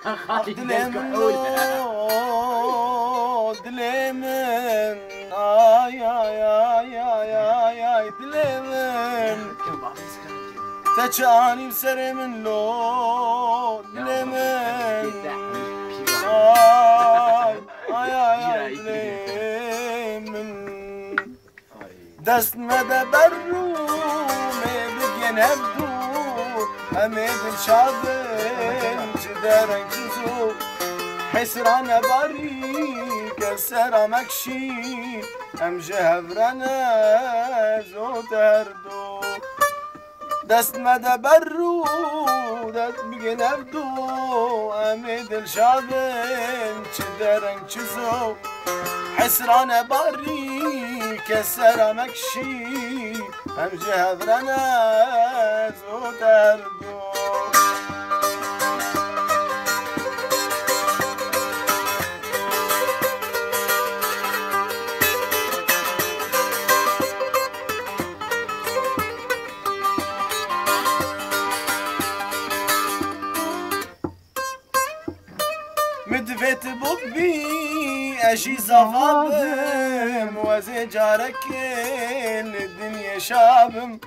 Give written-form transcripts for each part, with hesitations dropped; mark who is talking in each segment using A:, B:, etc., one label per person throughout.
A: دلمن دلمن آی آی آی آی آی آی دلمن تچانی بسر من لو دلمن آی آی آی دلمن دست مده بر رومه بگن هبدو همه دل شادن جدرن جزو حسران باری كسر مكشي ام جهبرنا زود هردو دست مده برو دست بگن هبدو همه دل شادن جدرن جزو حسران باری كسر مكشي هم جهبرنا زود هردو مدفت بوبي اشي صفابم وزي جارك الدنيا شابم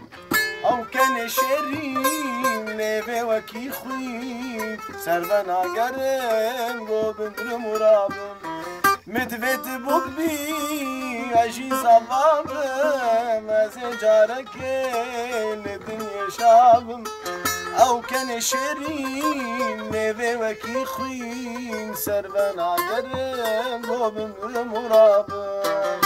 A: او كان شريم ليفي وكي خوي سرفنا قرم قوبن مرابم مدفت بوبي اشي صفابم وزي جارك الدنيا شابم او كان شريم ليفي وكي خوي سرفنا قرم قوبن مرابم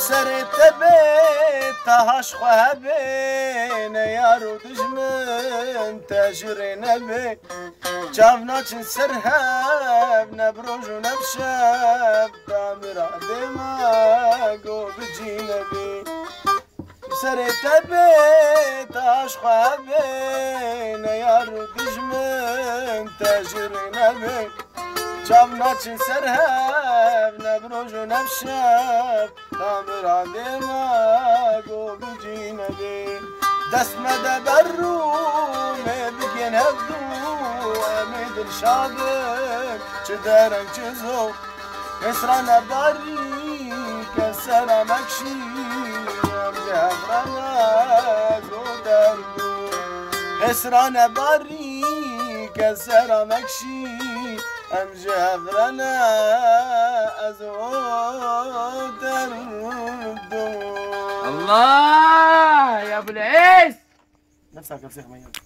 A: سرت بيت تهش خوابين يارو دجمن تاجر نبي جافنا چن سرهب نبروج و نبشب دامر عدما قو بجي نبي سرت بيت تهش خوابين يارو دجمن تاجر نبي جافنا چن سرهب نبروج و نبشب دامر عدما قو بجي نبي دست مده بر رومه بگن هبدو امید الشادم چه درنگ چه زو اسران باری کسر مکشی ام جهبرنا زو دردو اسران باری کسر مکشی ام جهبرنا ازو دردو
B: الله يا ابو العز
A: نفسك يا فسيخ ميت